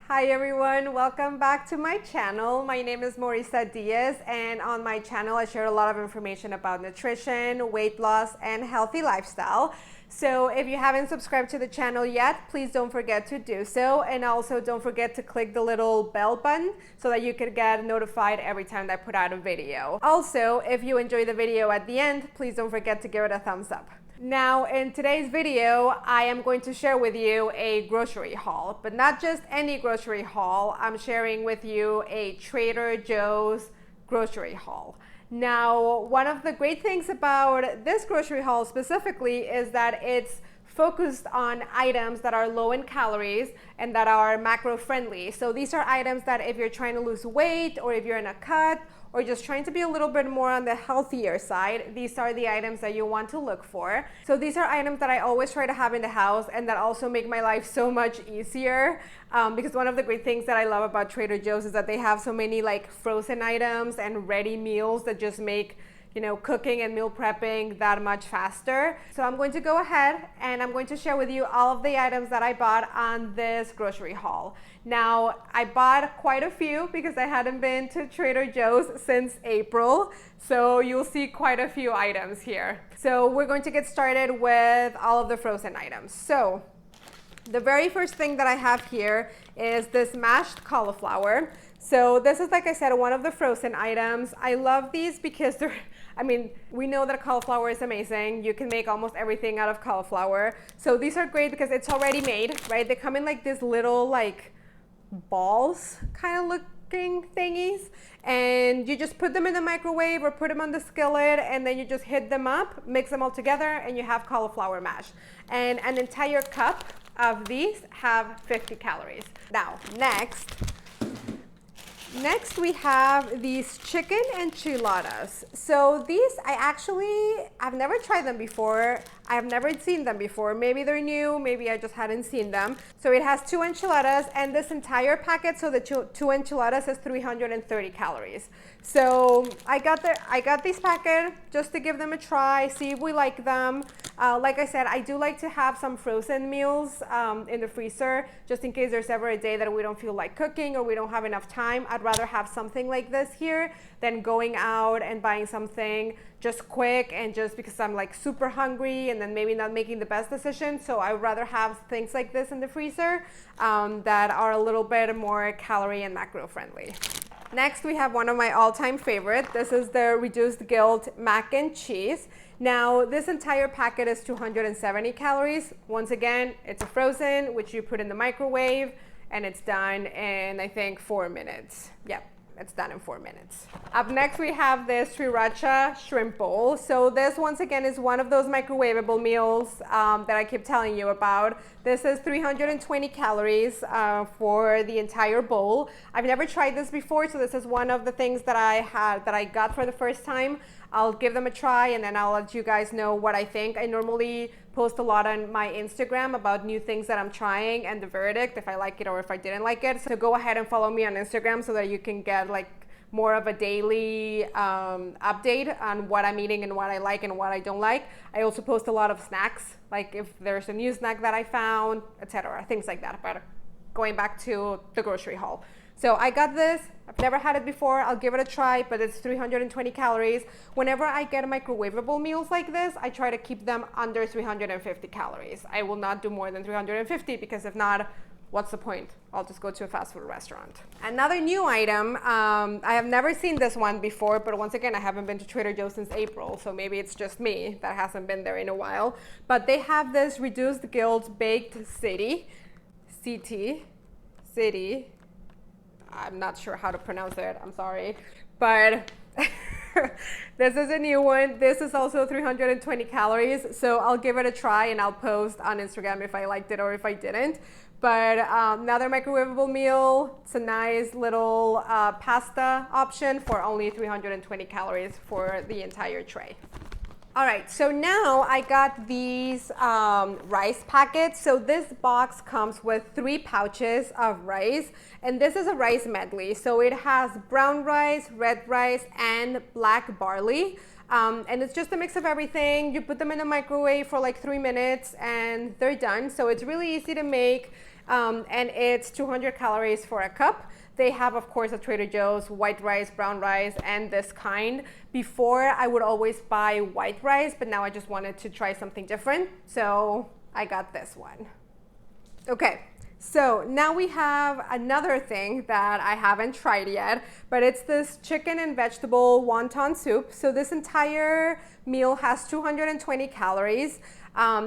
Hi everyone, welcome back to my channel. My name is Mauricette Diaz, and on my channel I share a lot of information about nutrition, weight loss, and healthy lifestyle. So if you haven't subscribed to the channel yet, please don't forget to do so, and also don't forget to click the little bell button so that you can get notified every time that I put out a video. Also, if you enjoy the video at the end, please don't forget to give it a thumbs up. Now, in today's video, I am going to share with you a grocery haul, but not just any grocery haul. I'm sharing with you a Trader Joe's grocery haul. Now, one of the great things about this grocery haul specifically is that it's focused on items that are low in calories and that are macro friendly. So these are items that if you're trying to lose weight, or if you're in a cut, or just trying to be a little bit more on the healthier side, these are the items that you want to look for. So these are items that I always try to have in the house and that also make my life so much easier, because one of the great things that I love about Trader Joe's is that they have so many like frozen items and ready meals that just make cooking and meal prepping that much faster. So I'm going to go ahead and I'm going to share with you all of the items that I bought on this grocery haul. Now, I bought quite a few because I hadn't been to Trader Joe's since April. So you'll see quite a few items here. So we're going to get started with all of the frozen items. So the very first thing that I have here is this mashed cauliflower. So this is, like I said, one of the frozen items. I love these because we know that cauliflower is amazing. You can make almost everything out of cauliflower. So these are great because it's already made, right? They come in like these little like balls kind of looking thingies. And you just put them in the microwave or put them on the skillet, and then you just heat them up, mix them all together, and you have cauliflower mash. And an entire cup of these have 50 calories. Now, Next we have these chicken enchiladas. So these I've never tried them before. I've never seen them before. Maybe they're new, maybe I just hadn't seen them. So it has 2 enchiladas, and this entire packet, so the two enchiladas is 330 calories. So I got this packet just to give them a try, see if we like them. Like I said, I do like to have some frozen meals in the freezer, just in case there's ever a day that we don't feel like cooking or we don't have enough time. I'd rather have something like this here than going out and buying something just quick and just because I'm like super hungry and then maybe not making the best decision. So I would rather have things like this in the freezer that are a little bit more calorie and macro friendly. Next, we have one of my all-time favorite. This is the reduced guilt mac and cheese. Now, this entire packet is 270 calories. Once again, it's a frozen, which you put in the microwave, and it's done in, I think, 4 minutes. Yep. It's done in 4 minutes. Up next, we have this sriracha shrimp bowl. So this, once again, is one of those microwavable meals that I keep telling you about. This is 320 calories for the entire bowl. I've never tried this before, so this is one of the things that I got for the first time. I'll give them a try and then I'll let you guys know what I think. I normally post a lot on my Instagram about new things that I'm trying and the verdict, if I like it or if I didn't like it. So go ahead and follow me on Instagram so that you can get like more of a daily update on what I'm eating and what I like and what I don't like. I also post a lot of snacks, like if there's a new snack that I found, etc., things like that. But going back to the grocery haul. So I got this. I've never had it before. I'll give it a try, but it's 320 calories. Whenever I get microwavable meals like this, I try to keep them under 350 calories. I will not do more than 350 because if not, what's the point? I'll just go to a fast food restaurant. Another new item, I have never seen this one before, but once again, I haven't been to Trader Joe's since April, so maybe it's just me that hasn't been there in a while. But they have this reduced guilt baked city. I'm not sure how to pronounce it, I'm sorry, but this is a new one. This is also 320 calories, so I'll give it a try and I'll post on Instagram if I liked it or if I didn't. But another microwavable meal. It's a nice little pasta option for only 320 calories for the entire tray. All right, so now I got these rice packets. So this box comes with 3 pouches of rice, and this is a rice medley. So it has brown rice, red rice, and black barley. And it's just a mix of everything. You put them in the microwave for like 3 minutes and they're done. So it's really easy to make, and it's 200 calories for a cup. They have, of course, at Trader Joe's white rice, brown rice, and this kind. Before, I would always buy white rice, but now I just wanted to try something different. So I got this one. Okay, so now we have another thing that I haven't tried yet, but it's this chicken and vegetable wonton soup. So this entire meal has 220 calories.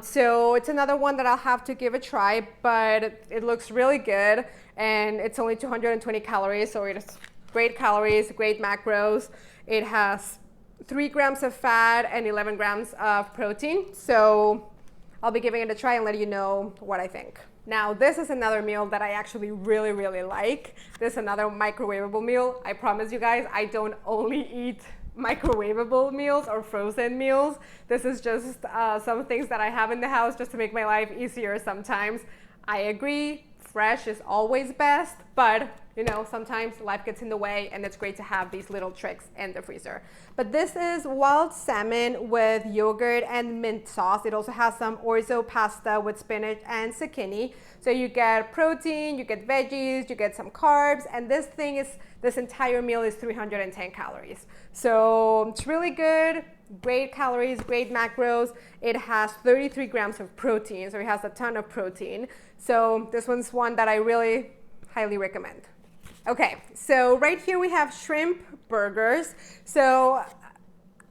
So it's another one that I'll have to give a try, but it looks really good and it's only 220 calories. So it's great calories, great macros. It has 3 grams of fat and 11 grams of protein. So I'll be giving it a try and let you know what I think. Now, this is another meal that I actually really, really like. This is another microwavable meal. I promise you guys, I don't only eat microwavable meals or frozen meals. This is just some things that I have in the house just to make my life easier sometimes. I agree, fresh is always best, but you know, sometimes life gets in the way and it's great to have these little tricks in the freezer. But this is wild salmon with yogurt and mint sauce. It also has some orzo pasta with spinach and zucchini. So you get protein, you get veggies, you get some carbs, and this entire meal is 310 calories. So it's really good, great calories, great macros. It has 33 grams of protein, so it has a ton of protein. So this one's one that I really highly recommend. Okay, so right here we have shrimp burgers. So,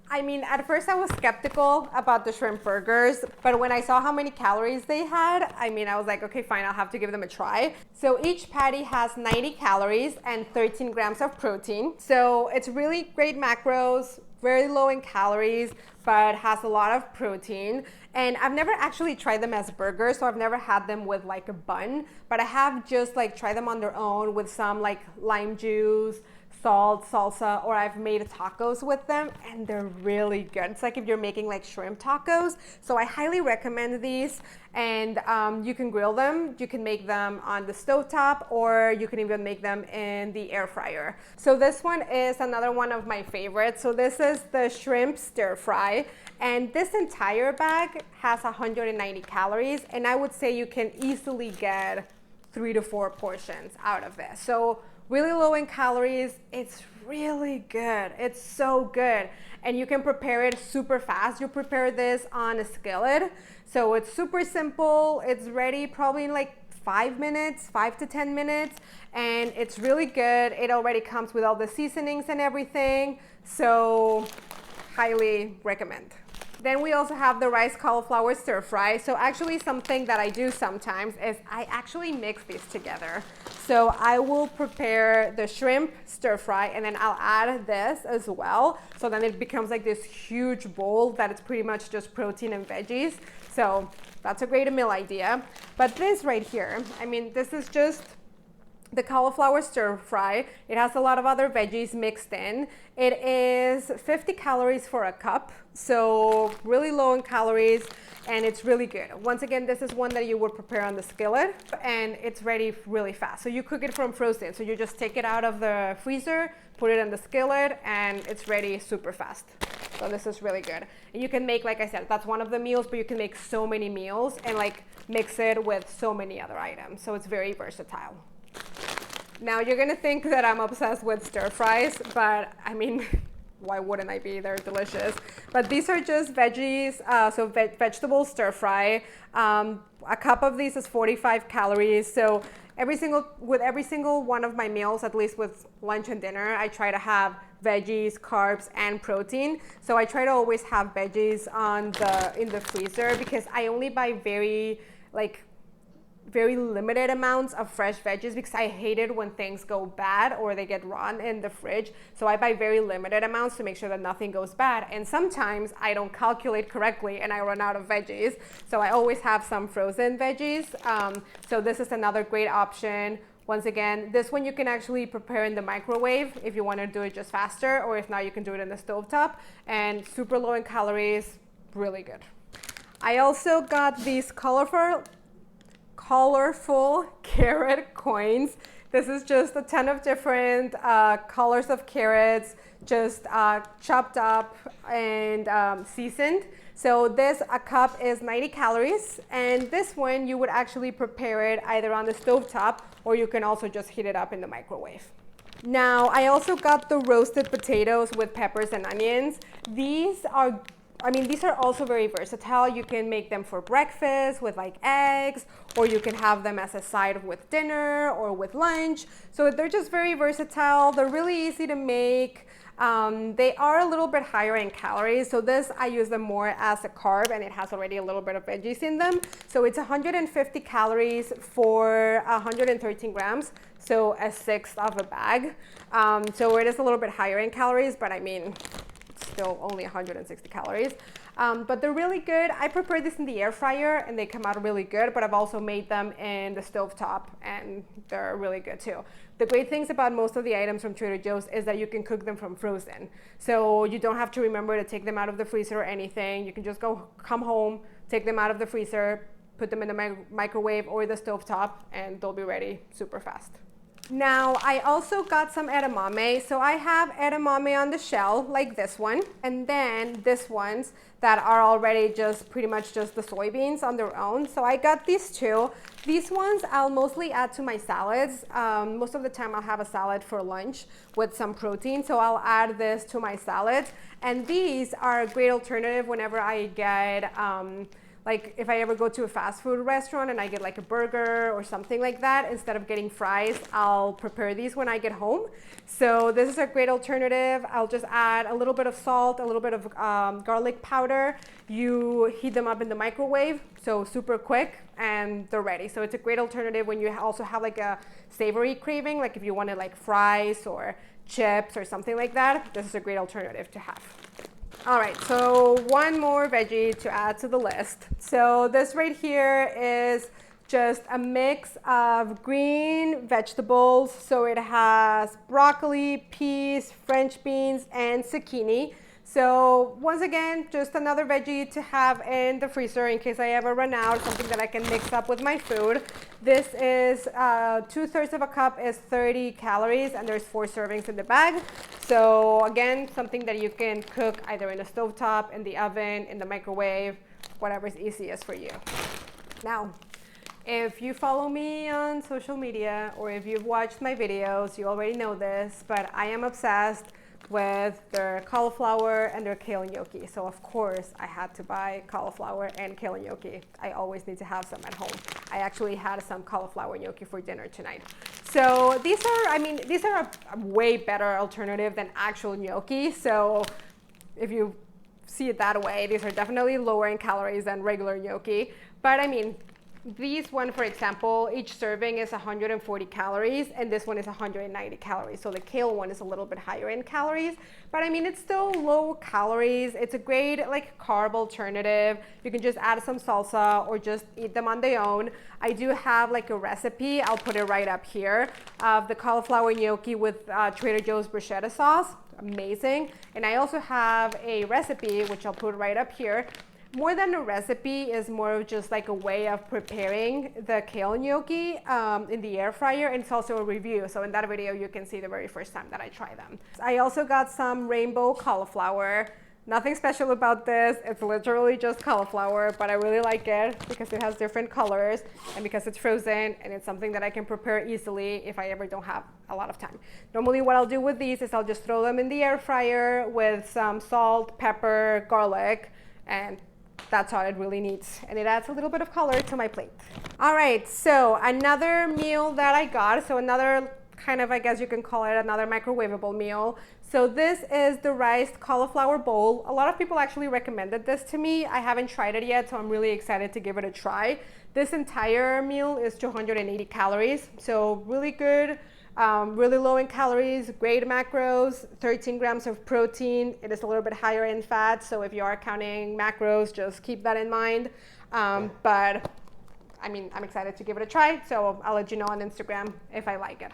I mean, at first I was skeptical about the shrimp burgers, but when I saw how many calories they had, I mean, I was like, okay, fine, I'll have to give them a try. So each patty has 90 calories and 13 grams of protein. So it's really great macros, very low in calories, but has a lot of protein. And I've never actually tried them as burgers, so I've never had them with like a bun, but I have just like tried them on their own with some like lime juice, salt, salsa, or I've made tacos with them and they're really good. It's like if you're making like shrimp tacos. So I highly recommend these, and you can grill them, you can make them on the stovetop, or you can even make them in the air fryer. So this one is another one of my favorites. So this is the shrimp stir fry, and this entire bag has 190 calories, and I would say you can easily get 3 to 4 portions out of this. So really low in calories, it's really good. It's so good. And you can prepare it super fast. You prepare this on a skillet. So it's super simple. It's ready probably in like 5 minutes, 5 to 10 minutes. And it's really good. It already comes with all the seasonings and everything. So highly recommend. Then we also have the rice cauliflower stir fry. So actually something that I do sometimes is I actually mix these together. So I will prepare the shrimp stir fry and then I'll add this as well. So then it becomes like this huge bowl that it's pretty much just protein and veggies. So that's a great meal idea. But this right here, I mean, this is just the cauliflower stir fry. It has a lot of other veggies mixed in. It is 50 calories for a cup, so really low in calories, and it's really good. Once again, this is one that you would prepare on the skillet, and it's ready really fast. So you cook it from frozen, so you just take it out of the freezer, put it in the skillet, and it's ready super fast. So this is really good. And you can make, like I said, that's one of the meals, but you can make so many meals and like mix it with so many other items. So it's very versatile. Now you're gonna think that I'm obsessed with stir fries, but I mean, why wouldn't I be? They're delicious. But these are just veggies, so vegetable stir fry. A cup of these is 45 calories. So with every single one of my meals, at least with lunch and dinner, I try to have veggies, carbs, and protein. So I try to always have veggies in the freezer because I only buy very limited amounts of fresh veggies because I hate it when things go bad or they get rotten in the fridge. So I buy very limited amounts to make sure that nothing goes bad. And sometimes I don't calculate correctly and I run out of veggies. So I always have some frozen veggies. So this is another great option. Once again, this one you can actually prepare in the microwave if you want to do it just faster, or if not, you can do it in the stovetop, and super low in calories, really good. I also got these colorful carrot coins. This is just a ton of different colors of carrots, just chopped up and seasoned. So this, a cup is 90 calories, and this one you would actually prepare it either on the stovetop or you can also just heat it up in the microwave. Now, I also got the roasted potatoes with peppers and onions. These are also very versatile. You can make them for breakfast with like eggs, or you can have them as a side with dinner or with lunch. So they're just very versatile. They're really easy to make. They are a little bit higher in calories. So this, I use them more as a carb, and it has already a little bit of veggies in them. So it's 150 calories for 113 grams. So a sixth of a bag. So it is a little bit higher in calories, but I mean, still only 160 calories. But they're really good. I prepare this in the air fryer and they come out really good, but I've also made them in the stovetop and they're really good too. The great things about most of the items from Trader Joe's is that you can cook them from frozen. So you don't have to remember to take them out of the freezer or anything. You can just come home, take them out of the freezer, put them in the microwave or the stovetop, and they'll be ready super fast. Now, I also got some edamame. So I have edamame on the shell, like this one, and then this ones that are already just pretty much just the soybeans on their own. So I got these two. These ones I'll mostly add to my salads. Most of the time I'll have a salad for lunch with some protein, so I'll add this to my salads. And these are a great alternative whenever I get like if I ever go to a fast food restaurant and I get like a burger or something like that, instead of getting fries, I'll prepare these when I get home. So this is a great alternative. I'll just add a little bit of salt, a little bit of garlic powder. You heat them up in the microwave, so super quick, and they're ready. So it's a great alternative when you also have like a savory craving, like if you wanted like fries or chips or something like that, this is a great alternative to have. All right, so one more veggie to add to the list. So this right here is just a mix of green vegetables. So it has broccoli, peas, French beans, and zucchini. So once again, just another veggie to have in the freezer in case I ever run out, something that I can mix up with my food. This is 2/3 of a cup is 30 calories, and there's 4 servings in the bag. So again, something that you can cook either in the stovetop, in the oven, in the microwave, whatever's easiest for you. Now, if you follow me on social media or if you've watched my videos, you already know this, but I am obsessed with their cauliflower and their kale gnocchi. So of course I had to buy cauliflower and kale gnocchi. I always need to have some at home. I actually had some cauliflower gnocchi for dinner tonight. So these are a way better alternative than actual gnocchi. So if you see it that way, these are definitely lower in calories than regular gnocchi. But I mean, these one, for example, each serving is 140 calories, and this one is 190 calories. So the kale one is a little bit higher in calories, but I mean, it's still low calories. It's a great like carb alternative. You can just add some salsa or just eat them on their own. I do have like a recipe, I'll put it right up here, of the cauliflower gnocchi with Trader Joe's bruschetta sauce. Amazing. And I also have a recipe, which I'll put right up here. More than a recipe, is more of just like a way of preparing the kale gnocchi in the air fryer, and it's also a review. So in that video, you can see the very first time that I try them. I also got some rainbow cauliflower. Nothing special about this. It's literally just cauliflower, but I really like it because it has different colors and because it's frozen, and it's something that I can prepare easily if I ever don't have a lot of time. Normally what I'll do with these is I'll just throw them in the air fryer with some salt, pepper, garlic, and that's all it really needs, and it adds a little bit of color to my plate. All right, so another meal that I got, so another kind of, I guess you can call it another microwavable meal. So this is the riced cauliflower bowl. A lot of people actually recommended this to me. I haven't tried it yet, so I'm really excited to give it a try. This entire meal is 280 calories, so really good. Really low in calories, great macros, 13 grams of protein. It is a little bit higher in fat, so if you are counting macros, just keep that in mind. But I mean, I'm excited to give it a try, so I'll let you know on Instagram if I like it.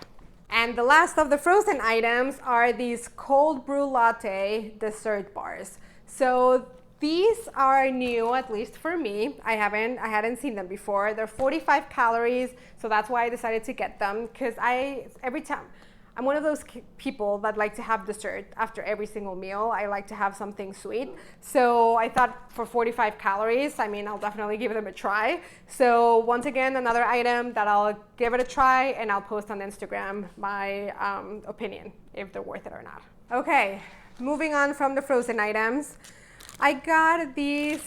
And the last of the frozen items are these cold brew latte dessert bars. So These are new, at least for me. I hadn't seen them before. They're 45 calories, so that's why I decided to get them, because every time, I'm one of those people that like to have dessert after every single meal. I like to have something sweet. So I thought for 45 calories, I mean, I'll definitely give them a try. So once again, another item that I'll give it a try, and I'll post on Instagram my opinion, if they're worth it or not. Okay, moving on from the frozen items. I got these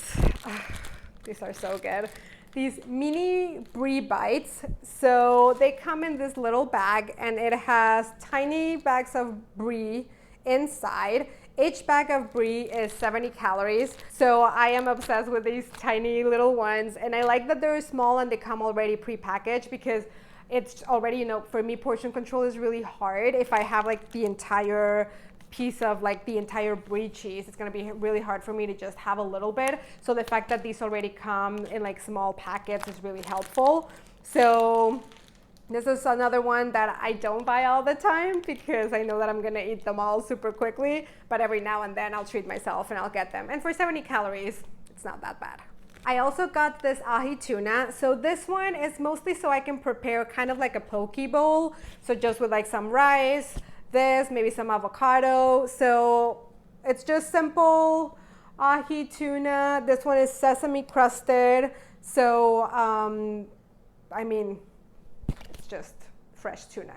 are so good. These mini brie bites. So they come in this little bag, and it has tiny bags of brie inside. Each bag of brie is 70 calories. So I am obsessed with these tiny little ones, and I like that they're small and they come already pre-packaged, because it's already, you know, for me, portion control is really hard. If I have like the entire piece of like the entire brie cheese, it's going to be really hard for me to just have a little bit. So the fact that these already come in like small packets is really helpful. So this is another one that I don't buy all the time, because I know that I'm going to eat them all super quickly, but every now and then I'll treat myself and I'll get them. And for 70 calories, it's not that bad. I also got this ahi tuna. So this one is mostly so I can prepare kind of like a poke bowl. So just with like some rice, this, maybe some avocado. So it's just simple ahi tuna. This one is sesame crusted. So, I mean, it's just fresh tuna.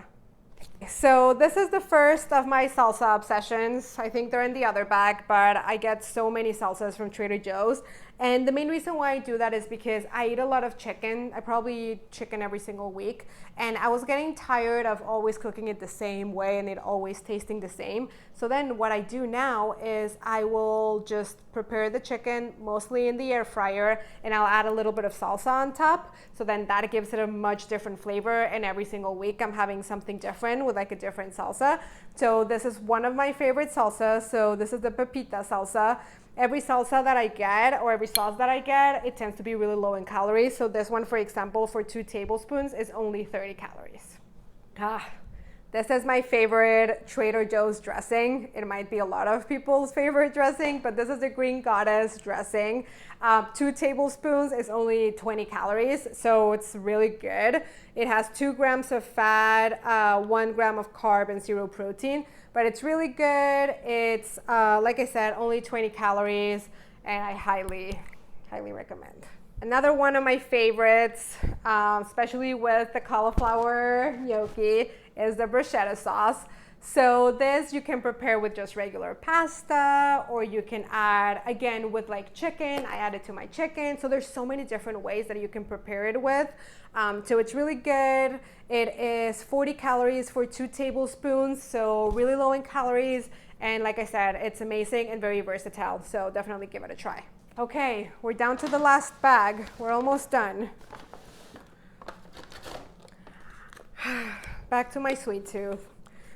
So this is the first of my salsa obsessions. I think they're in the other bag, but I get so many salsas from Trader Joe's. And the main reason why I do that is because I eat a lot of chicken. I probably eat chicken every single week. And I was getting tired of always cooking it the same way and it always tasting the same. So then what I do now is I will just prepare the chicken mostly in the air fryer, and I'll add a little bit of salsa on top. So then that gives it a much different flavor. And every single week I'm having something different with like a different salsa. So this is one of my favorite salsas. So this is the pepita salsa. Every salsa that I get, or every sauce that I get, it tends to be really low in calories. So this one, for example, for 2 tablespoons is only 30 calories. This is my favorite Trader Joe's dressing. It might be a lot of people's favorite dressing, but this is the Green Goddess dressing. 2 tablespoons is only 20 calories, so it's really good. It has 2 grams of fat, 1 gram of carb, and 0 protein. But it's really good. It's, like I said, only 20 calories, and I highly, highly recommend. Another one of my favorites, especially with the cauliflower gnocchi, is the bruschetta sauce. So this you can prepare with just regular pasta, or you can add, again, with like chicken. I add it to my chicken. So there's so many different ways that you can prepare it with. So it's really good. It is 40 calories for 2 tablespoons, so really low in calories. And like I said, it's amazing and very versatile. So definitely give it a try. Okay, we're down to the last bag. We're almost done. Back to my sweet tooth.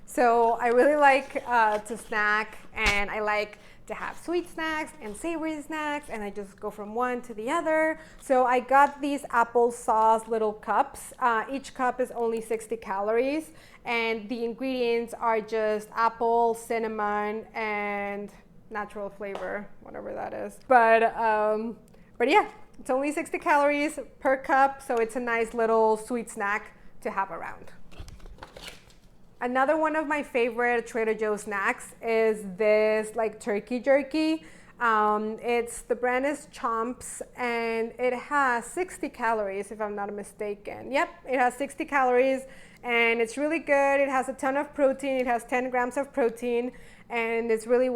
So I really like to snack, and I like to have sweet snacks and savory snacks, and I just go from one to the other. So I got these applesauce little cups. Each cup is only 60 calories, and the ingredients are just apple, cinnamon, and natural flavor, whatever that is. But yeah, it's only 60 calories per cup, so it's a nice little sweet snack to have around. Another one of my favorite Trader Joe's snacks is this like turkey jerky. The brand is Chomps, and it has 60 calories if I'm not mistaken. Yep, it has 60 calories, and it's really good. It has a ton of protein. It has 10 grams of protein, and it's really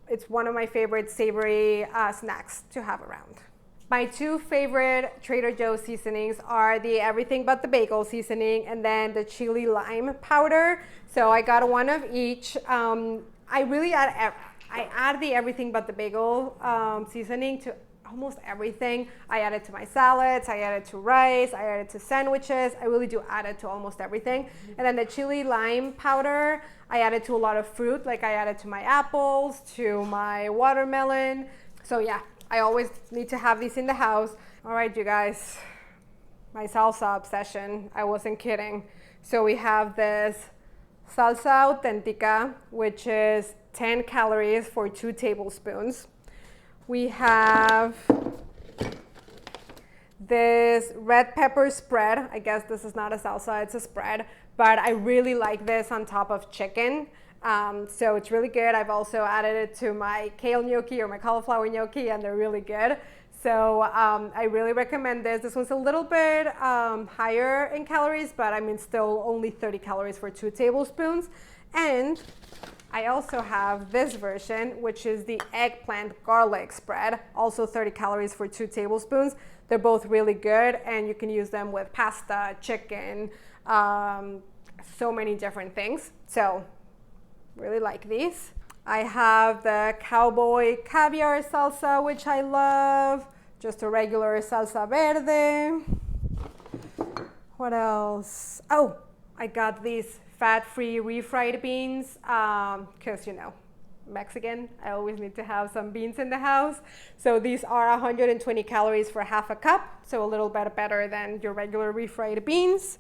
it's one of my favorite savory snacks to have around. My 2 favorite Trader Joe's seasonings are the Everything But the Bagel seasoning, and then the chili lime powder. So I got 1 of each. I add the Everything But the Bagel seasoning to almost everything. I add it to my salads, I add it to rice, I add it to sandwiches. I really do add it to almost everything. And then the chili lime powder, I add it to a lot of fruit. Like I add it to my apples, to my watermelon. So yeah, I always need to have these in the house. All right, you guys, my salsa obsession, I wasn't kidding. So we have this salsa auténtica, which is 10 calories for 2 tablespoons. We have this red pepper spread. I guess this is not a salsa, it's a spread, but I really like this on top of chicken. So it's really good. I've also added it to my kale gnocchi or my cauliflower gnocchi, and they're really good. So I really recommend this. This one's a little bit higher in calories, but I mean still only 30 calories for 2 tablespoons. And I also have this version, which is the eggplant garlic spread, also 30 calories for 2 tablespoons. They're both really good, and you can use them with pasta, chicken, so many different things. So really like these. I have the cowboy caviar salsa, which I love. Just a regular salsa verde. What else? Oh, I got these fat-free refried beans because, you know, Mexican, I always need to have some beans in the house. So these are 120 calories for half a cup, so a little bit better than your regular refried beans.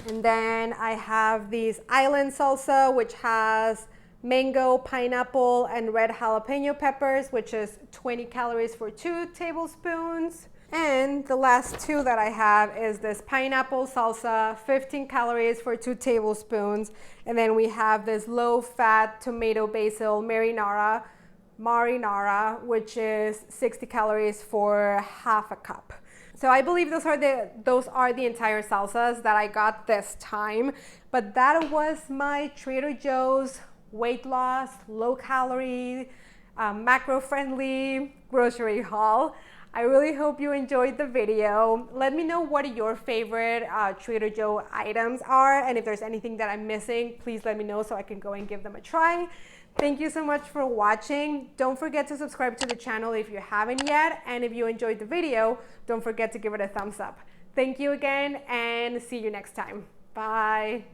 And then I have these island salsa, which has mango, pineapple, and red jalapeno peppers, which is 20 calories for 2 tablespoons. And the last two that I have is this pineapple salsa, 15 calories for 2 tablespoons. And then we have this low-fat tomato basil marinara, which is 60 calories for half a cup. So I believe those are the entire salsas that I got this time. But that was my Trader Joe's weight loss, low calorie, macro friendly grocery haul. I really hope you enjoyed the video. Let me know what your favorite Trader Joe items are, and if there's anything that I'm missing, please let me know so I can go and give them a try. Thank you so much for watching. Don't forget to subscribe to the channel if you haven't yet, and if you enjoyed the video, don't forget to give it a thumbs up. Thank you again, and see you next time. Bye.